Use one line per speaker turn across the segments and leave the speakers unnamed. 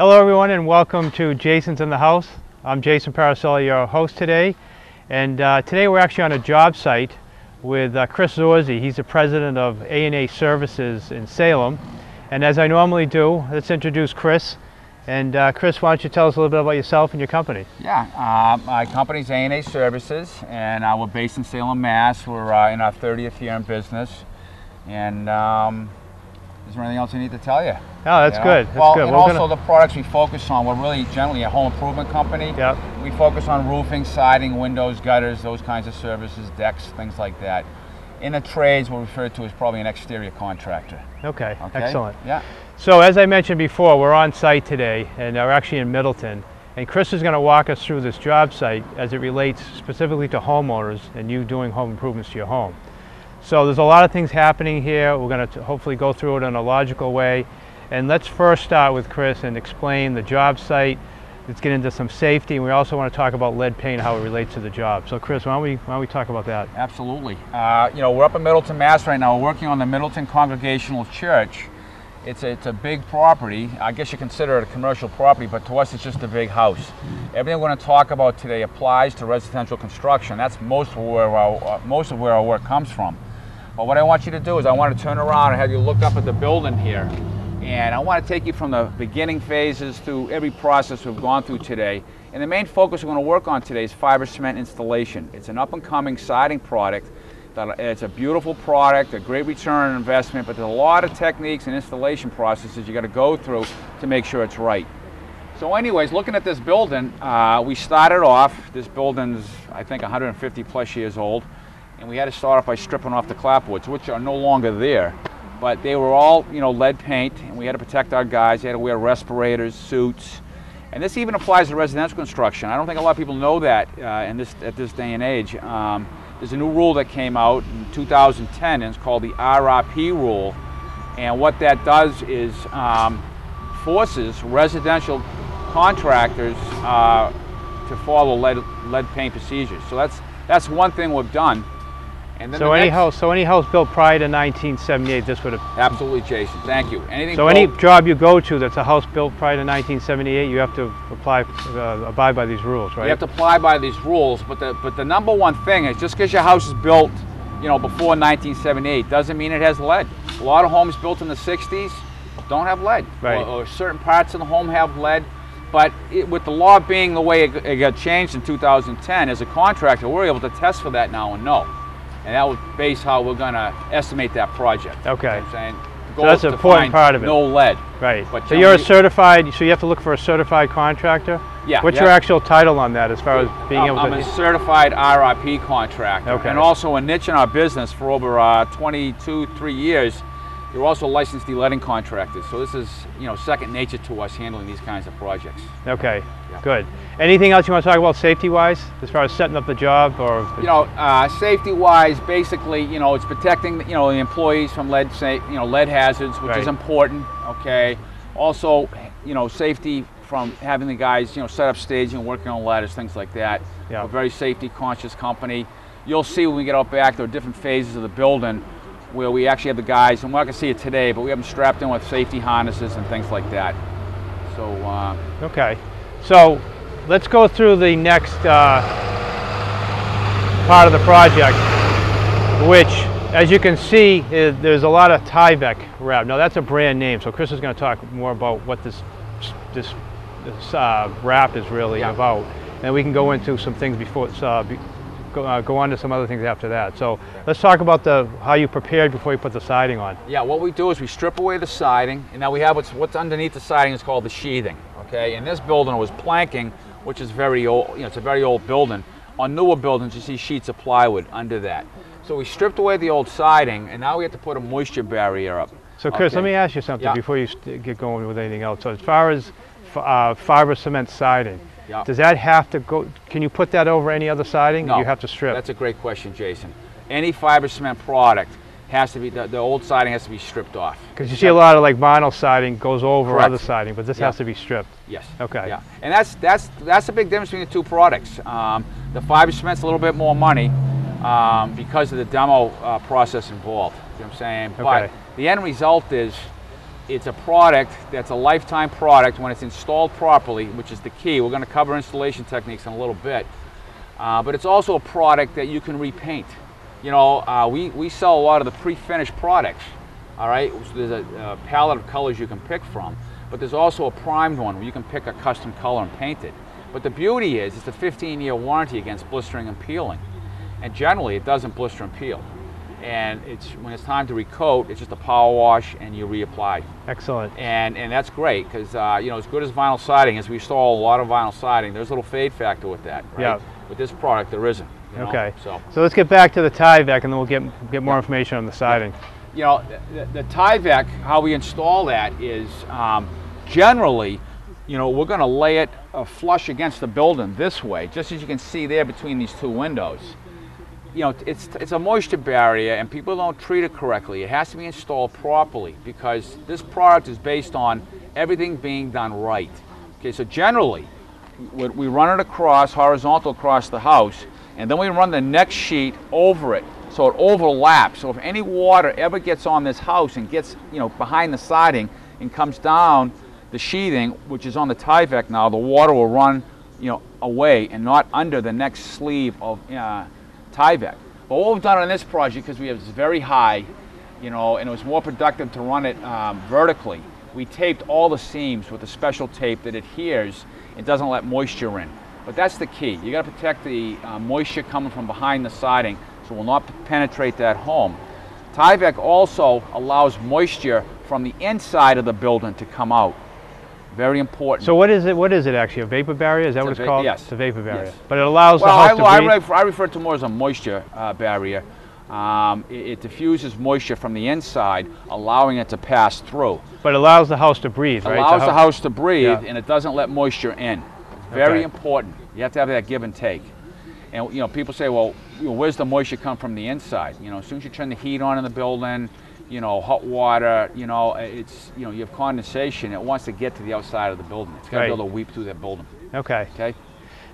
Hello everyone and welcome to Jason's in the House. I'm Jason Parisella, your host today. And today we're actually on a job site with Chris Zorzy. He's the president of A&A Services in Salem. And as I normally do, let's introduce Chris. And Chris, why don't you tell us a little bit about yourself and your company?
Yeah, my company's A&A Services, and we're based in Salem, Mass. We're in our 30th year in business. And is there anything else I need to tell you?
Oh, that's good. That's
well,
good.
And also the products we focus on, we're really generally a home improvement company.
Yep.
We focus on roofing, siding, windows, gutters, those kinds of services, decks, things like that. In the trades, we're referred to as probably an exterior contractor.
Okay, excellent.
Yeah.
So as I mentioned before, we're on site today, and we're actually in Middleton. And Chris is going to walk us through this job site as it relates specifically to homeowners and you doing home improvements to your home. So there's a lot of things happening here. We're going to hopefully go through it in a logical way. And let's first start with Chris and explain the job site. Let's get into some safety, and we also want to talk about lead paint, how it relates to the job. So Chris, why don't we talk about that?
Absolutely. You know, we're up in Middleton, Mass right now. We're working on the Middleton Congregational Church. It's a big property. I guess you consider it a commercial property, but to us it's just a big house. Everything we're going to talk about today applies to residential construction. That's most of where our work comes from. But what I want you to do is I want to turn around and have you look up at the building here. And I want to take you from the beginning phases through every process we've gone through today. And the main focus we're going to work on today is fiber cement installation. It's an up-and-coming siding product. It's a beautiful product, a great return on investment, but there's a lot of techniques and installation processes you got to go through to make sure it's right. So anyways, looking at this building, we started off, this building's I think 150 plus years old, and we had to start off by stripping off the clapboards, which are no longer there. But they were all, you know, lead paint, and we had to protect our guys. They had to wear respirators, suits, and this even applies to residential construction. I don't think a lot of people know that at this day and age. There's a new rule that came out in 2010, and it's called the RRP rule. And what that does is forces residential contractors to follow lead paint procedures. So that's one thing we've done. And then
so any house built prior to 1978, this would have...
Absolutely, Jason. Thank you.
So any job you go to that's a house built prior to 1978, you have to abide by these rules, right?
You have to apply by these rules, but the number one thing is just because your house is built, you know, before 1978 doesn't mean it has lead. A lot of homes built in the 60s don't have lead,
right.
or certain parts of the home have lead. But with the law being the way it got changed in 2010, as a contractor, we're able to test for that now and know. And that would base how we're going to estimate that project.
Okay.
You know what I'm saying? The goal
So that's
is
an
to
important
find
part of it.
no lead.
Right.
But
so you're a certified, so you have to look for a certified contractor?
Yeah.
What's your actual title on that as far as being able to...
I'm a certified RRP contractor.
Okay.
And also a niche in our business for over 3 years. You're also licensed de-leading contractors. So this is, you know, second nature to us handling these kinds of projects.
Okay,
yeah.
Good. Anything else you want to talk about safety-wise, as far as setting up the job, or?
You know, safety-wise, basically, you know, it's protecting, you know, the employees from lead hazards, which is important. Okay. Also, you know, safety from having the guys, you know, set up staging and working on ladders, things like that.
Yeah.
We're a very safety-conscious company. You'll see when we get out back, there are different phases of the building where we actually have the guys, and we're not going to see it today, but we have them strapped in with safety harnesses and things like that. So.
Okay. So let's go through the next part of the project, which, as you can see, there's a lot of Tyvek wrap. Now that's a brand name, so Chris is going to talk more about what this wrap is really about, and we can go into some things before go on to some other things after that. So let's talk about how you prepared before you put the siding on.
Yeah, what we do is we strip away the siding, and now we have what's underneath the siding is called the sheathing. Okay, in this building it was planking, which is very old. You know, it's a very old building. On newer buildings, you see sheets of plywood under that. So we stripped away the old siding, and now we have to put a moisture barrier up.
So Chris, let me ask you something before you get going with anything else. So as far as fiber cement siding, does that have to go, can you put that over any other siding?
No,
or you have to strip?
That's a great question, Jason. Any fiber cement product has to be, the old siding has to be stripped off.
Because you see a lot of like vinyl siding goes over other siding, but this has to be stripped.
Yes.
Okay.
Yeah. And that's the big difference between the two products. The fiber cement's a little bit more money because of the demo process involved. You know what I'm saying?
Okay.
But the end result is it's a product that's a lifetime product when it's installed properly, which is the key. We're going to cover installation techniques in a little bit. But it's also a product that you can repaint. You know, we sell a lot of the pre-finished products, all right? So there's a palette of colors you can pick from, but there's also a primed one where you can pick a custom color and paint it. But the beauty is it's a 15-year warranty against blistering and peeling. And generally it doesn't blister and peel. And when it's time to recoat, it's just a power wash and you reapply.
Excellent.
And that's great because you know, as good as vinyl siding is, we install a lot of vinyl siding, there's a little fade factor with that, right?
Yeah.
With this product there isn't. You know?
Okay.
So
let's get back to the Tyvek and then we'll get more information on the siding.
You know, the Tyvek, how we install that is generally, you know, we're going to lay it flush against the building this way, just as you can see there between these two windows. You know, it's a moisture barrier and people don't treat it correctly. It has to be installed properly because this product is based on everything being done right. Okay, so generally, we run it across, horizontal across the house, and then we run the next sheet over it so it overlaps. So if any water ever gets on this house and gets, you know, behind the siding and comes down the sheathing, which is on the Tyvek now, the water will run, you know, away and not under the next sleeve of Tyvek. But what we've done on this project, because we have this very high, you know, and it was more productive to run it vertically, we taped all the seams with a special tape that adheres and doesn't let moisture in. But that's the key. You got to protect the moisture coming from behind the siding so it will not penetrate that home. Tyvek also allows moisture from the inside of the building to come out. Very important.
So what is it? What is it actually? A vapor barrier? Is that what it's called?
Yes.
It's a vapor barrier.
Yes.
But it allows the house to breathe?
I refer to it more as a moisture barrier. It diffuses moisture from the inside, allowing it to pass through.
But it allows the house to breathe, right?
Allows the house to breathe,
yeah.
And it doesn't let moisture in. Very important. You have to have that give and take. And you know, people say, well, you know, where's the moisture come from the inside? You know, as soon as you turn the heat on in the building, you know, hot water, you know, it's, you know, you have condensation. It wants to get to the outside of the building. It's got to be able to weep through that building.
Okay.
Okay.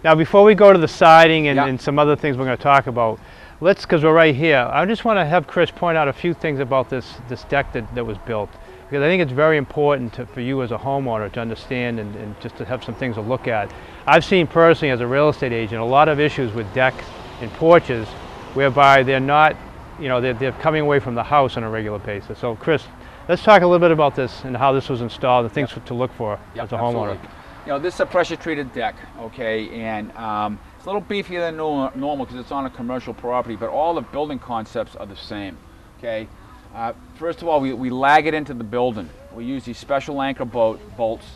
Now, before we go to the siding and some other things we're going to talk about, because we're right here, I just want to have Chris point out a few things about this deck that was built. Because I think it's very important for you as a homeowner to understand and just to have some things to look at. I've seen personally as a real estate agent a lot of issues with decks and porches whereby they're not, you know, they're coming away from the house on a regular basis. So Chris, let's talk a little bit about this and how this was installed and things to look for as a homeowner.
Absolutely. You know, this is a pressure treated deck, okay, and it's a little beefier than normal because it's on a commercial property, but all the building concepts are the same, okay. First of all, we lag it into the building. We use these special anchor bolts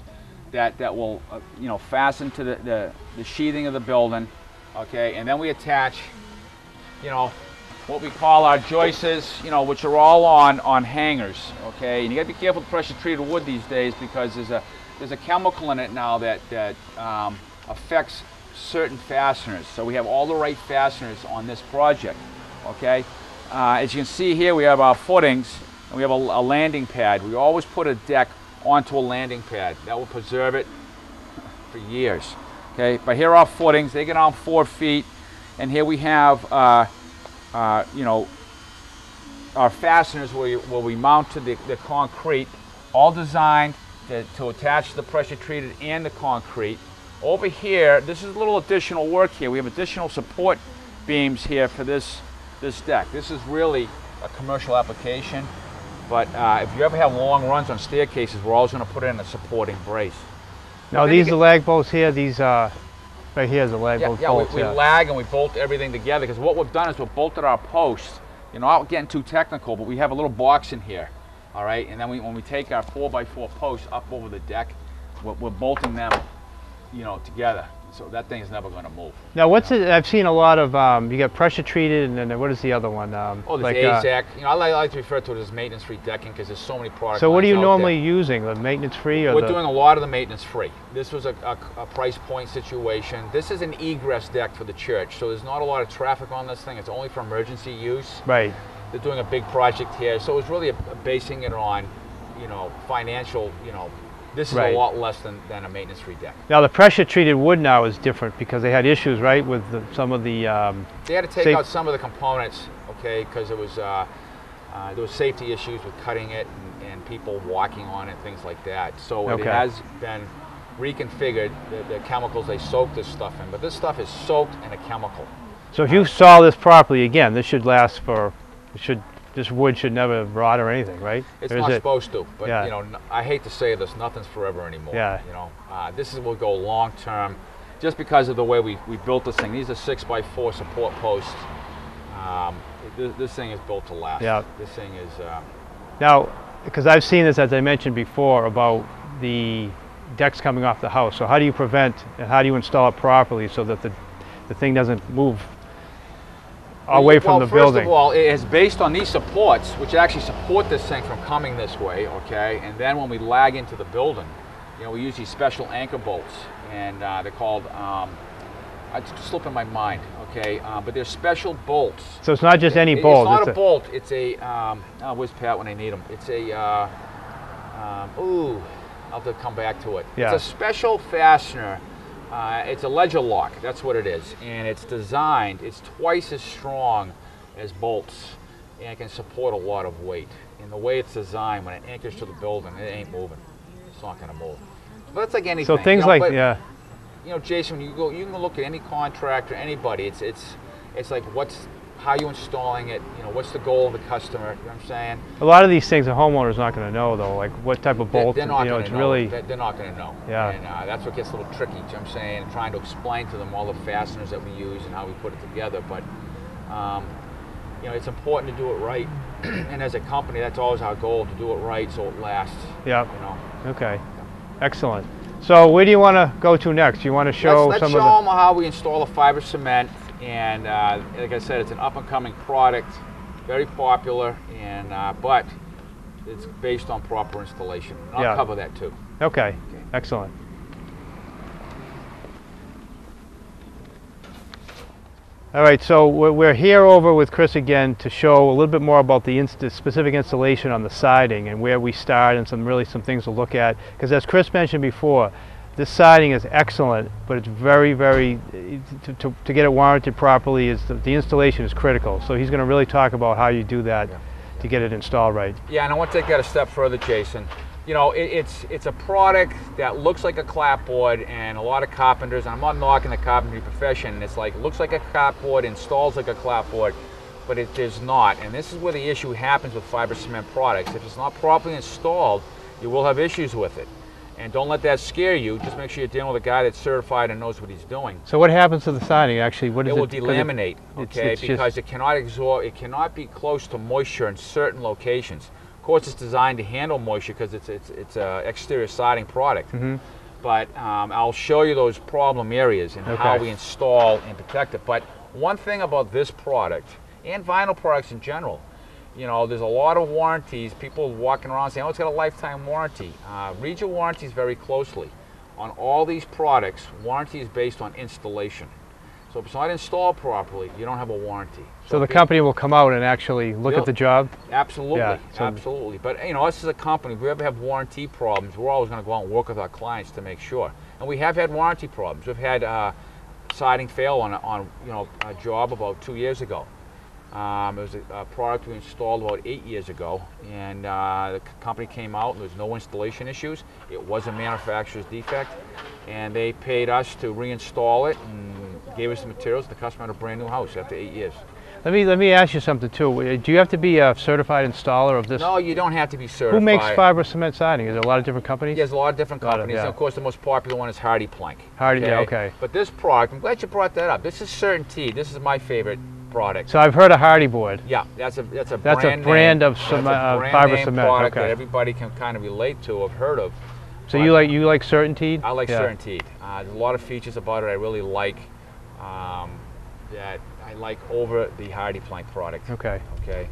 that will you know, fasten to the sheathing of the building, okay, and then we attach, you know, what we call our joists, you know, which are all on hangers, okay, and you got to be careful with pressure treated wood these days because there's a chemical in it now that affects certain fasteners. So we have all the right fasteners on this project, okay. As you can see here, we have our footings and we have a landing pad. We always put a deck onto a landing pad. That will preserve it for years. Okay, but here are our footings. They get on 4 feet, and here we have, you know, our fasteners where we mount to the concrete, all designed to attach the pressure treated and the concrete. Over here, this is a little additional work here. We have additional support beams here for this deck. This is really a commercial application, but if you ever have long runs on staircases, we're always going to put in a supporting brace.
Now these are lag bolts here, these right here is the lag bolts.
We lag and we bolt everything together because what we've done is we've bolted our posts. You know, I'm getting too technical, but we have a little box in here, all right? And then when we take our 4x4 posts up over the deck, we're bolting them, you know, together. So that thing is never going to move.
Now what's it? I've seen a lot of, you got pressure treated and then what is the other one?
Oh, there's AZAC. You know, I like to refer to it as maintenance free decking because there's so many products.
So what are you normally using? The maintenance free or
We're doing a lot of the maintenance free. This was a price point situation. This is an egress deck for the church. So there's not a lot of traffic on this thing. It's only for emergency use.
Right.
They're doing a big project here. So it's really basing it on, you know, financial, you know, this is a lot less than a maintenance-free deck. Now
the pressure-treated wood now is different because they had issues, right, with some of the.
They had to take out some of the components, okay, because it was there was safety issues with cutting it, and and people walking on it, things like that. So it
Okay.
has been reconfigured, the chemicals they soak this stuff in, but this stuff is soaked in a chemical.
So if you saw this properly, again, this should last for, this wood should never rot or anything, right?
It's
Or is
not
it-
supposed to, but
Yeah.
you know, I hate to say this, nothing's forever anymore.
Yeah.
You know, this will go long term, just because of the way we built this thing. These are 6x4 support posts. This thing is built to last.
Yeah.
This thing is.
Now, because I've seen this, as I mentioned before, about the decks coming off the house. So how do you prevent and how do you install it properly so that the thing doesn't move away from the building?
First of all, it is based on these supports, which actually support this thing from coming this way, okay? And then when we lag into the building, you know, we use these special anchor bolts, and they're called, it's slipping my mind, okay? But they're special bolts.
So it's not just any bolt.
It's not a bolt, it's a, where's Pat when I need him? It's a, ooh, I'll have to come back to it.
Yeah.
It's a special fastener. It's a ledger lock, that's what it is. And it's designed, it's twice as strong as bolts, and it can support a lot of weight. And the way it's designed, when it anchors to the building, it ain't moving. It's not gonna move. But it's like anything.
So things
you know,
like,
but,
yeah.
you know, Jason, when you can look at any contractor, anybody, it's like how you installing it, you know, what's the goal of the customer, you know what I'm saying?
A lot of these things a homeowner's not going to know, though, like what type of bolt,
They're not
you know,
going
it's
to know.
really,
They're not going to know.
Yeah.
And that's what gets a little tricky, you know what I'm saying? Trying to explain to them all the fasteners that we use and how we put it together. But, you know, it's important to do it right. And as a company, that's always our goal, to do it right so it lasts.
yeah,
You know.
okay, excellent. So where do you want to go to next? You want to show
Let's
some
show
of
them how we install the fiber cement. And like I said, it's an up-and-coming product, very popular, and but it's based on proper installation. And I'll
Yeah.
cover that too.
the, okay, excellent. All right, so we're here over with Chris again to show a little bit more about the specific installation on the siding and where we start and some things to look at. Because as Chris mentioned before, this siding is excellent, but it's very, to get it warranted properly, the installation is critical. So he's going to really talk about how you do that to get it installed right.
Yeah, and I want to take that a step further, Jason. You know, it's a product that looks like a clapboard, and a lot of carpenters, and I'm not knocking the carpentry profession, it's like, looks like a clapboard, installs like a clapboard, but it is not. And this is where the issue happens with fiber cement products. If it's not properly installed, you will have issues with it. And don't let that scare you. Just make sure you're dealing with a guy that's certified and knows what he's doing.
So what happens to the siding actually? What is
It
it?
will delaminate, okay,
it's
because it cannot absorb, it cannot be close to moisture in certain locations. Of course, it's designed to handle moisture because it's a exterior siding product.
Mm-hmm.
But I'll show you those problem areas and how we install and protect it. But one thing about this product, and vinyl products in general, you know, there's a lot of warranties. People walking around saying, oh, it's got a lifetime warranty. Read your warranties very closely. On all these products, warranty is based on installation. So if it's not installed properly, you don't have a warranty.
So the company will come out and actually look at the job?
Absolutely,
Yeah, so
absolutely. But you know, us as a company, if we ever have warranty problems, we're always going to go out and work with our clients to make sure. And we have had warranty problems. We've had siding fail on you know, a job about 2 years ago. It was a product we installed about 8 years ago, and the company came out and there was no installation issues. It was a manufacturer's defect, and they paid us to reinstall it and gave us the materials. The customer had a brand new house after 8 years.
Let me ask you something too. Do you have to be a certified installer of this?
No, you don't have to be certified.
Who makes fiber cement siding? Is there a lot of different companies?
There's a lot of different companies.
yeah.
And of course, the most popular one is Hardy Plank.
Hardy, yeah, okay.
But this product, I'm glad you brought that up. This is Certainty. This is my favorite product.
So I've heard of Hardy board.
Yeah, that's a
That's
brand
a brand
name,
of
that's a brand
fiber
name
cement.
product
Okay.
that everybody can kind of relate to, have heard of.
So
But
you like Certainty?
I like
Yeah.
Certainty. There's a lot of features about it I really like. That I like over the Hardy Plank product.
Okay.
Okay.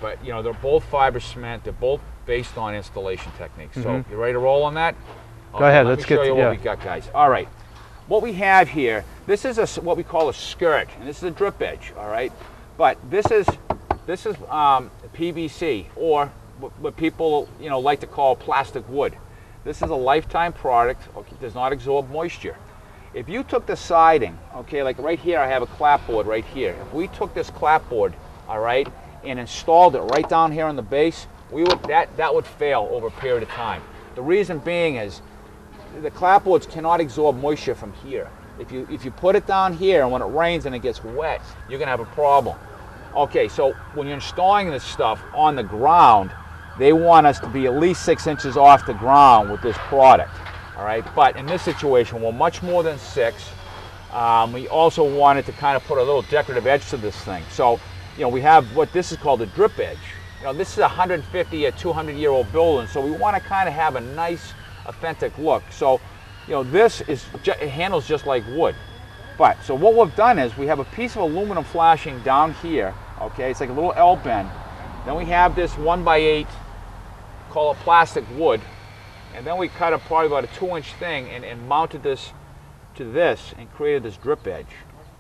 But you know, they're both fiber cement. They're both based on installation techniques. So you ready to roll on that?
Go ahead.
Let
Let's
me
get
show you
yeah.
what we got, guys. All right. What we have here, this is what we call a skirt, and this is a drip edge. All right. But this is PVC, or what people like to call plastic wood. This is a lifetime product. Okay, does not absorb moisture. If you took the siding, okay, like right here, I have a clapboard right here. If we took this clapboard, all right, and installed it right down here on the base, that would fail over a period of time. The reason being is the clapboards cannot absorb moisture from here. If you put it down here and when it rains and it gets wet, you're gonna have a problem. Okay, so when you're installing this stuff on the ground, they want us to be at least 6 inches off the ground with this product. All right, but in this situation, we're much more than 6. We also wanted to kind of put a little decorative edge to this thing. So, you know, we have what this is called a drip edge. You know, this is a 150 or 200-year-old building, so we want to kind of have a nice, authentic look. So, you know, this is it handles just like wood. But so what we've done is we have a piece of aluminum flashing down here. Okay, it's like a little L bend. Then we have this 1x8, call it plastic wood, and then we cut a probably about a 2-inch thing and mounted this to this and created this drip edge.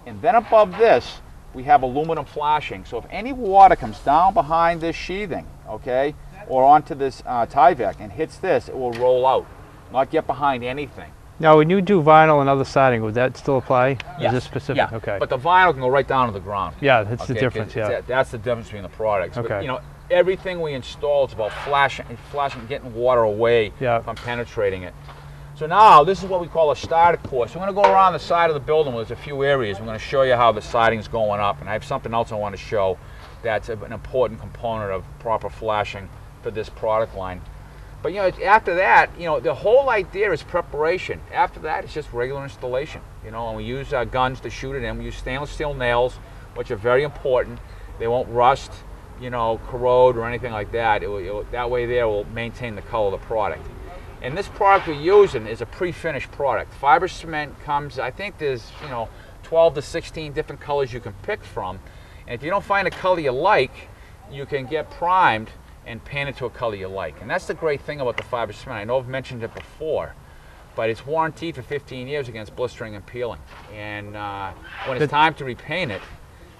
And then above this, we have aluminum flashing. So if any water comes down behind this sheathing, okay, or onto this Tyvek and hits this, it will roll out, not get behind anything.
Now, when you do vinyl and other siding, would that still apply?
Yes.
Is this specific?
Yeah.
Okay.
But the vinyl can go right down to the ground.
Yeah, that's
okay?
the difference. Yeah.
That's the difference between the products.
Okay.
But, you know, everything we install is about flashing, getting water away from penetrating it. So now this is what we call a starter course. We're going to go around the side of the building where there's a few areas. We're going to show you how the siding's going up, and I have something else I want to show that's an important component of proper flashing for this product line. But you know, after that, you know, the whole idea is preparation. After that, it's just regular installation. You know, and we use guns to shoot it in. We use stainless steel nails, which are very important. They won't rust, you know, corrode or anything like that. That way there will maintain the color of the product. And this product we're using is a pre-finished product. Fiber cement comes, I think there's, you know, 12 to 16 different colors you can pick from. And if you don't find a color you like, you can get primed and paint it to a color you like. And that's the great thing about the fiber cement. I know I've mentioned it before, but it's warranted for 15 years against blistering and peeling. And when it's time to repaint it,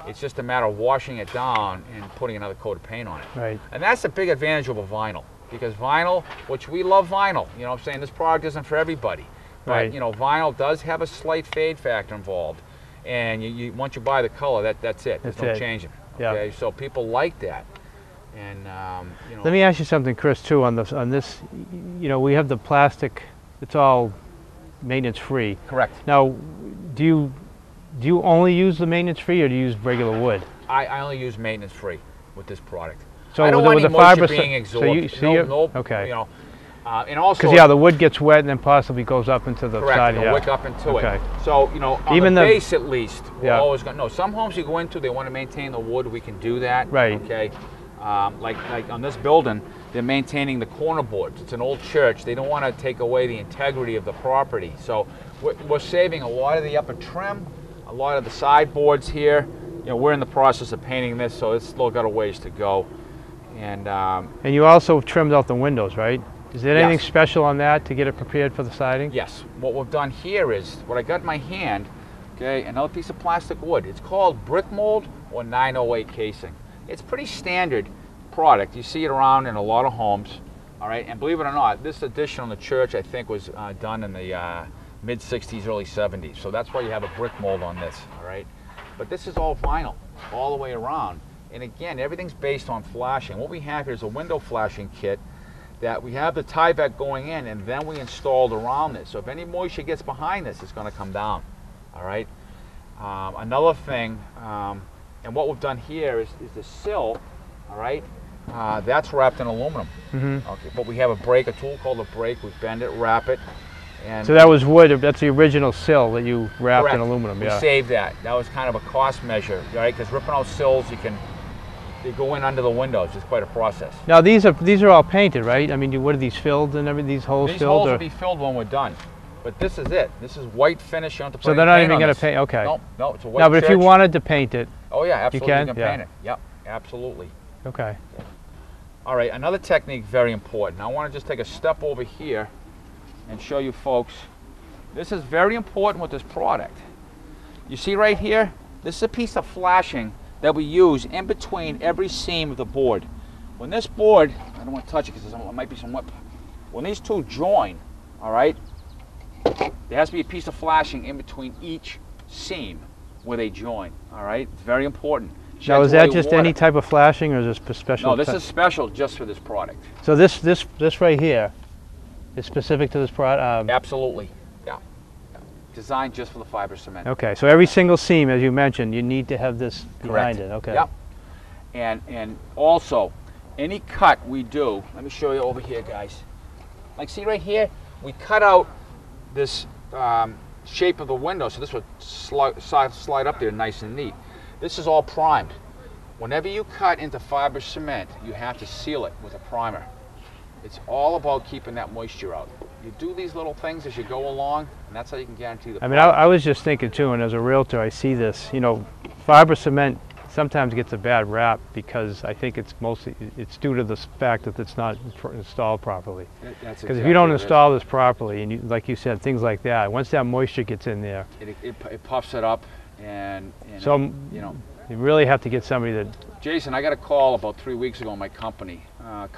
it's just a matter of washing it down and putting another coat of paint on it.
Right.
And that's the big advantage of a vinyl. Because vinyl, which we love vinyl, you know what I'm saying, this product isn't for everybody. But,
right.
you know, vinyl does have a slight fade factor involved. And once you buy the color, that's it. There's no changing. Okay, yeah. So people like that. And, you know.
Let me ask you something, Chris, too, on this, you know, we have the plastic, it's all maintenance-free.
Correct.
Now, do you only use the maintenance-free, or do you use regular wood?
I only use maintenance-free with this product.
So
I don't want any moisture being absorbed.
Okay.
You know, and also.
Because the wood gets wet and then possibly goes up into the side.
It'll wick up into it. So you know, on
even
the base at least, we're
yeah.
always going. No, some homes you go into, they want to maintain the wood. We can do that.
Right.
Okay. Like on this building, they're maintaining the corner boards. It's an old church. They don't want to take away the integrity of the property. So we're saving a lot of the upper trim, a lot of the sideboards here. You know, we're in the process of painting this, so it's still got a ways to go. And
you also trimmed out the windows, right? Is there anything
yes.
special on that to get it prepared for the siding?
Yes. What we've done here is, what I got in my hand, okay, another piece of plastic wood. It's called brick mold or 908 casing. It's pretty standard product. You see it around in a lot of homes, all right? And believe it or not, this addition on the church, I think, was done in the mid-60s, early 70s. So that's why you have a brick mold on this, all right? But this is all vinyl, all the way around. And again, everything's based on flashing. What we have here is a window flashing kit that we have the Tyvek going in, and then we installed around this. So if any moisture gets behind this, it's going to come down. All right. Another thing, and what we've done here is the sill. All right. That's wrapped in aluminum.
Mm-hmm.
Okay. But we have a tool called a brake. We bend it, wrap it. And
so that was wood. That's the original sill that you wrapped
correct.
in aluminum.
We saved that. That was kind of a cost measure, right? Because ripping out sills, they go in under the windows. It's quite a process.
Now these are all painted, right? I mean, what are these filled and everything? These holes
these
filled?
These holes will be filled when we're done. But this is it. This is white finish. You don't have to put
so they're not even
going
to paint. Okay.
No, it's a white.
No, but
church.
if you wanted to paint it,
oh yeah, absolutely.
you can
paint it. Yep, absolutely.
Okay.
All right, another technique very important. Now, I want to just take a step over here and show you folks. This is very important with this product. You see right here? This is a piece of flashing that we use in between every seam of the board. When this board, I don't want to touch it because there might be some whip. When these two join, all right, there has to be a piece of flashing in between each seam where they join, all right? It's very important.
Now, is that
Gently
just
water.
any type of flashing, or is this special?
No, this is special just for this product.
So this right here is specific to this product.
Absolutely, yeah. Designed just for the fiber cement.
Okay, so every single seam, as you mentioned, you need to have this behind
Correct.
it. Okay.
Yep. And also, any cut we do, let me show you over here, guys. Like, see right here, we cut out this shape of the window, so this would slide up there nice and neat. This is all primed. Whenever you cut into fiber cement, you have to seal it with a primer. It's all about keeping that moisture out. You do these little things as you go along, and that's how you can guarantee the
I mean, I was just thinking too, and as a realtor, I see this. You know, fiber cement sometimes gets a bad rap because I think it's due to the fact that it's not installed properly. Because if you don't install this properly, and you, like you said, things like that, once that moisture gets in there,
it puffs it up, and
so
you know.
You really have to get somebody that.
Jason, I got a call about 3 weeks ago in my company. A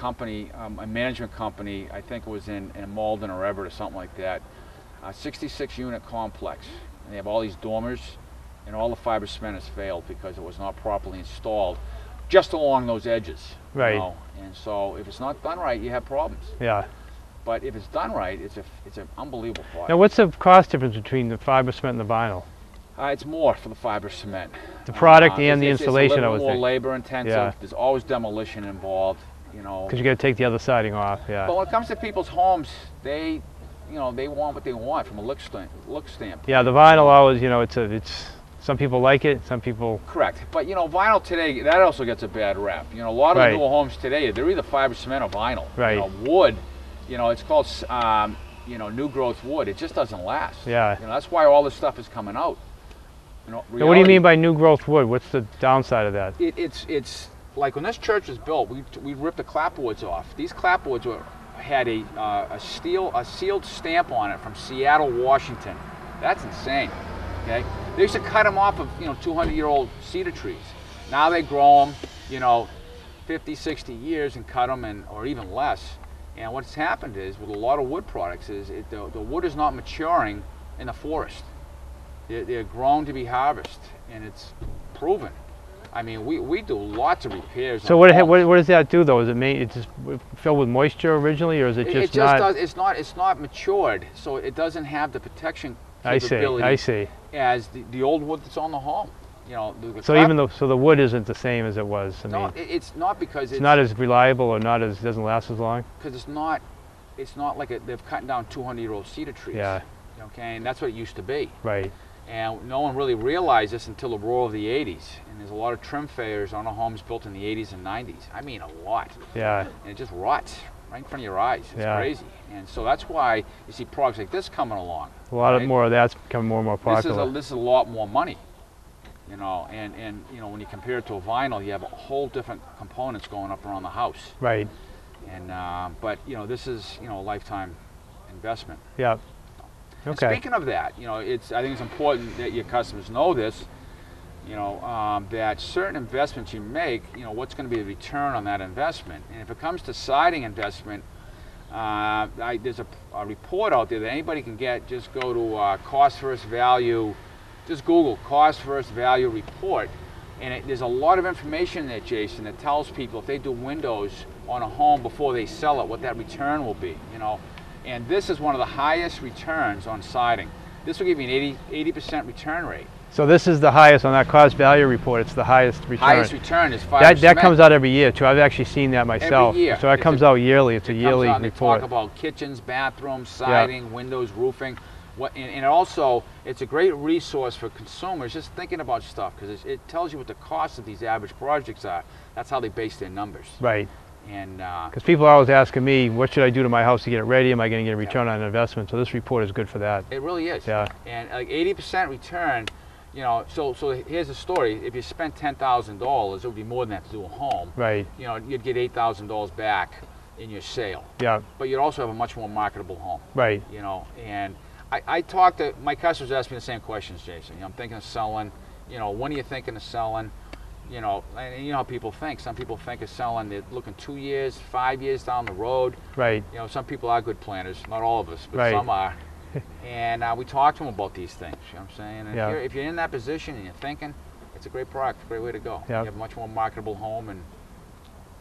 management company, I think it was in Malden or Everett or something like that. 66 unit complex. And they have all these dormers, and all the fiber cement has failed because it was not properly installed just along those edges.
Right.
You know? And so if it's not done right, you have problems.
Yeah.
But if it's done right, it's an unbelievable product.
Now, what's the cost difference between the fiber cement and the vinyl?
It's more for the fiber cement.
The product and the installation,
it's a
I
little
would
more
think.
labor intensive.
Yeah.
There's always demolition involved, you know.
Because you got to take the other siding off. Yeah.
But when it comes to people's homes, they want what they want from a look standpoint.
Yeah, the vinyl always, you know, it's some people like it, some people.
Correct. But you know, vinyl today, that also gets a bad rap. You know, a lot of the newer homes today, they're either fiber cement or vinyl.
Right.
You know, wood, you know, it's called you know, new growth wood. It just doesn't last.
Yeah.
You know, that's why all this stuff is coming out. You know,
Now, what do you mean by new growth wood? What's the downside of that?
It's like when this church was built, we ripped the clapboards off. These clapboards had a sealed stamp on it from Seattle, Washington. That's insane. Okay, they used to cut them off of 200-year-old cedar trees. Now they grow them, you know, 50, 60 years and cut them, or even less. And what's happened is with a lot of wood products is the wood is not maturing in the forest. They're grown to be harvested, and it's proven. I mean, we do lots of repairs.
So what does that do though? Is it just filled with moisture originally, or is it just not?
It's not matured, so it doesn't have the protection capability.
I see.
As the old wood that's on the home. You know.
So even though the wood isn't the same as it was. I mean,
it's not because
it's not as reliable, or doesn't last as long.
Because it's not like they've cut down 200-year-old cedar trees.
Yeah.
Okay, and that's what it used to be.
Right.
And no one really realized this until the roar of the 80s. And there's a lot of trim failures on the homes built in the 80s and 90s. I mean, a lot.
Yeah.
And it just rots right in front of your eyes. It's crazy. And so that's why you see products like this coming along.
A lot more of that's becoming more and more popular.
This is a lot more money. You know, and you know, when you compare it to a vinyl, you have a whole different components going up around the house.
Right.
And but you know, this is a lifetime investment.
Yeah. Okay.
And speaking of that, you know, I think it's important that your customers know this. You know, that certain investments you make, you know, what's going to be the return on that investment. And if it comes to siding investment, there's a report out there that anybody can get. Just go to cost versus value. Just Google cost versus value report, and there's a lot of information there, Jason, that tells people if they do windows on a home before they sell it, what that return will be. You know, and this is one of the highest returns on siding. This will give you an 80% return rate.
So this is the highest on that cost value report. It's the highest return.
Highest return is 5%.
That comes out every year too. I've actually seen that myself.
Every year.
So that comes out yearly. It's a yearly report.
They talk about kitchens, bathrooms, siding, windows, roofing. And also, it's a great resource for consumers just thinking about stuff, because it tells you what the cost of these average projects are. That's how they base their numbers.
Right.
And
because people are always asking me, what should I do to my house to get it ready? Am I going to get a return on investment? So this report is good for that.
It really is.
Yeah.
And like 80% return, you know. So here's the story. If you spent $10,000, it would be more than that to do a home.
Right.
You know, you'd get $8,000 back in your sale.
Yeah.
But you'd also have a much more marketable home.
Right.
You know, and I talk to my customers, ask me the same questions, Jason. You know, I'm thinking of selling. You know, when are you thinking of selling? You know, and you know how people think. Some people think of selling. They're looking 2 years, 5 years down the road.
Right.
You know, some people are good planners. Not all of us, but some are. And we talk to them about these things. You know what I'm saying? And if you're in that position and you're thinking, it's a great product, great way to go.
Yep.
You have a much more marketable home, and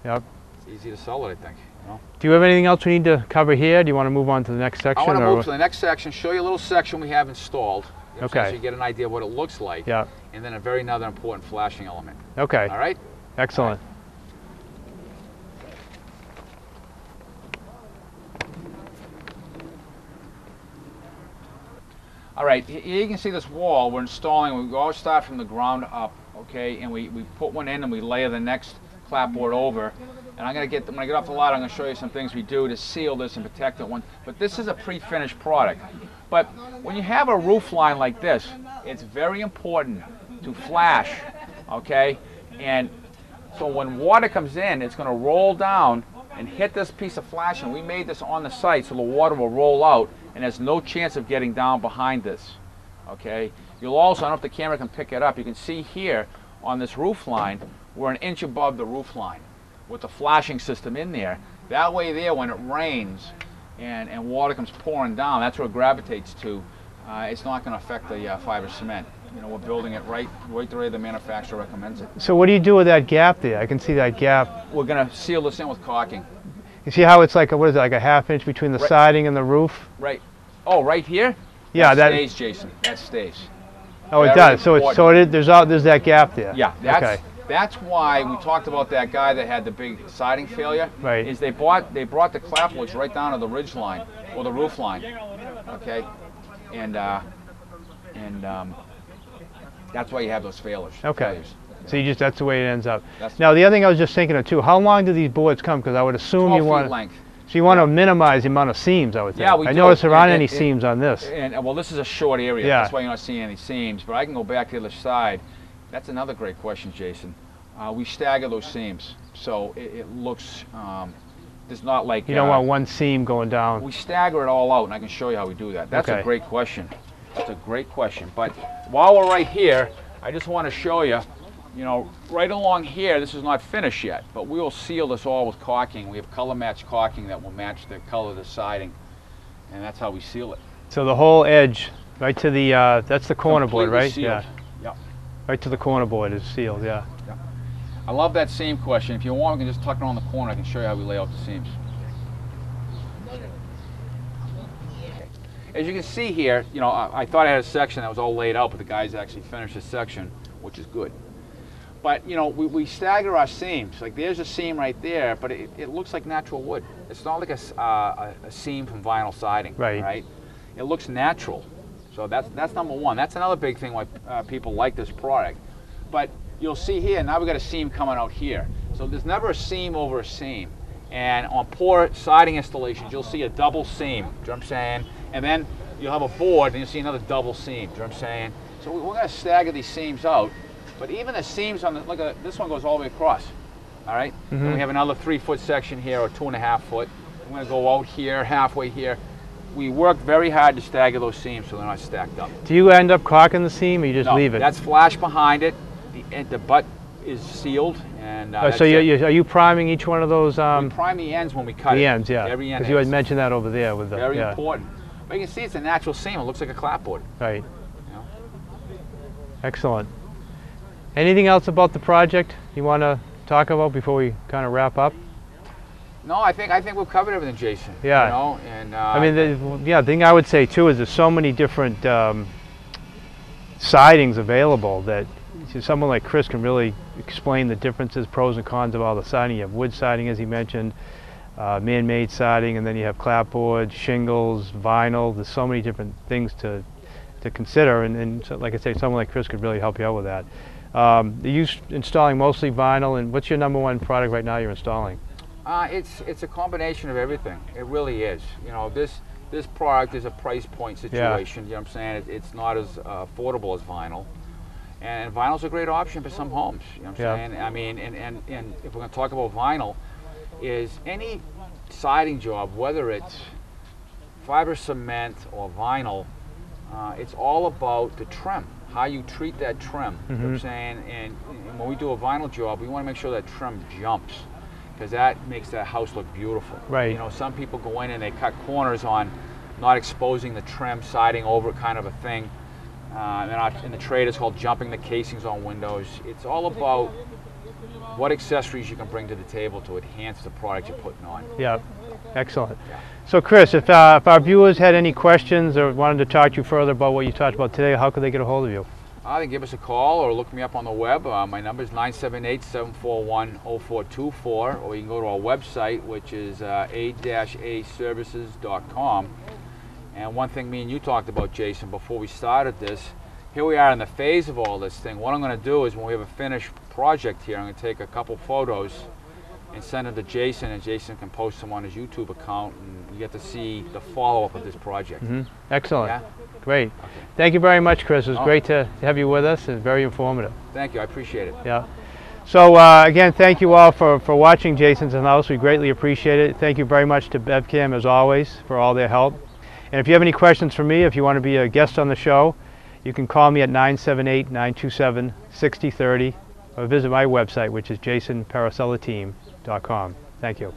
Yep.
it's easy to sell it, I think. You know?
Do you have anything else we need to cover here? Do you want to move on to the next section?
I want to
or-
move to the next section, show you a little section we have installed. You know,
Okay.
So you get an idea of what it looks like.
Yeah.
And then another important flashing element.
Okay.
All right?
Excellent.
All right, here you can see this wall we're installing. We always start from the ground up, okay? And we put one in and we layer the next clapboard over. And when I get off the lot, I'm going to show you some things we do to seal this and protect it. But this is a pre-finished product. But when you have a roof line like this, it's very important to flash, okay? And so when water comes in, it's going to roll down and hit this piece of flashing. We made this on the site so the water will roll out, and there's no chance of getting down behind this, okay? You'll also, I don't know if the camera can pick it up, you can see here on this roof line, we're an inch above the roof line with the flashing system in there. That way there, when it rains and water comes pouring down, that's where it gravitates to. It's not going to affect the fiber cement. You know, we're building it right the way the manufacturer recommends it.
So what do you do with that gap there? I can see that gap.
We're going to seal this in with caulking.
You see how it's like, what is it, like a half-inch between the
Right.
siding and the roof?
Right. Oh, right here?
Yeah,
that
that
stays, Jason. That stays.
Oh, it
Very
does. So
important.
there's that gap there.
Yeah,
Okay.
that's why we talked about that guy that had the big siding failure.
Right.
Is they brought the clapboards right down to the ridge line or the roof line. Okay. And that's why you have those failures.
Okay. So you that's the way it ends up.
That's-
Now the other thing I was just thinking of too, how long do these boards come? Because I would assume
12
you want
feet length.
so you want to minimize the amount of seams, I would think.
Yeah, we
I
do.
noticed there aren't
And-
any
and-
seams on this.
And well, this is a short area.
Yeah.
That's why you're not seeing any seams. But I can go back to the other side. That's another great question, Jason. We stagger those seams, so it looks. There's not like
You don't want one seam going down.
we stagger it all out, and I can show you how we do that. That's
Okay.
a great question. That's a great question. But while we're right here, I just want to show you, you know, right along here, this is not finished yet, but we will seal this all with caulking. We have color match caulking that will match the color of the siding, and that's how we seal it.
So the whole edge, right to the, that's the corner board,
Completely
right?
sealed.
Yeah.
Yep.
Right to the corner board is sealed, yeah.
I love that seam question. If you want, we can just tuck it on the corner. I can show you how we lay out the seams. As you can see here, you know, I thought I had a section that was all laid out, but the guys actually finished this section, which is good. But, you know, we stagger our seams. Like, there's a seam right there, but it looks like natural wood. It's not like a seam from vinyl siding,
Right.
It looks natural. So that's number one. That's another big thing why people like this product. But you'll see here, now we've got a seam coming out here. So there's never a seam over a seam. And on poor siding installations, you'll see a double seam, do you know what I'm saying? And then you'll have a board and you'll see another double seam, do you know what I'm saying? So we're gonna stagger these seams out, but even the seams on look at this one goes all the way across, all right? And we have another 3-foot section here, or 2.5 foot. I'm gonna go out here, halfway here. We work very hard to stagger those seams so they're not stacked up.
Do you end up caulking the seam or you just
No,
leave it?
that's flash behind it. The butt is sealed, and
Oh,
that's
so
it.
are you priming each one of those,
We prime the ends when we cut it.
the ends, yeah.
Every end.
Because you had
ends.
mentioned that over there with the,
Very
yeah.
important. But you can see it's a natural seam. It looks like a clapboard.
Right.
You know?
Excellent. Anything else about the project you want to talk about before we kind of wrap up?
No, I think we've covered everything, Jason.
Yeah.
You know, and
I mean, the thing I would say too is there's so many different sidings available that someone like Chris can really explain the differences, pros and cons of all the siding. You have wood siding, as he mentioned, man-made siding, and then you have clapboard, shingles, vinyl. There's so many different things to consider, and so, like I say, someone like Chris could really help you out with that. Are you installing mostly vinyl, and what's your number one product right now you're installing?
it's a combination of everything. It really is. You know, this product is a price point situation. You know what I'm saying? It's not as affordable as vinyl. And vinyl's a great option for some homes. You know what I'm saying? I mean, and if we're going to talk about vinyl, is any siding job, whether it's fiber cement or vinyl, it's all about the trim, how you treat that trim. You know what I'm saying? And when we do a vinyl job, we want to make sure that trim jumps, because that makes that house look beautiful.
Right.
You know, some people go in and they cut corners on not exposing the trim, siding over kind of a thing. in the trade it's called jumping the casings on windows. It's all about what accessories you can bring to the table to enhance the product you're putting on.
Yeah, excellent.
Yeah.
So Chris, if our viewers had any questions or wanted to talk to you further about what you talked about today, how could they get a hold of you?
They can give us a call or look me up on the web. My number is 978-741-0424, or you can go to our website, which is a-aservices.com. And one thing me and you talked about, Jason, before we started this, here we are in the phase of all this thing. What I'm going to do is when we have a finished project here, I'm going to take a couple photos and send them to Jason, and Jason can post them on his YouTube account, and you get to see the follow-up of this project.
Mm-hmm. Excellent.
Yeah?
Great.
Okay.
Thank you very much, Chris. It was great to have you with us. It's very informative.
Thank you. I appreciate it.
Yeah. So again, thank you all for watching Jason's House. We greatly appreciate it. Thank you very much to BevCam, as always, for all their help. And if you have any questions for me, if you want to be a guest on the show, you can call me at 978-927-6030 or visit my website, which is jasonparisellateam.com. Thank you.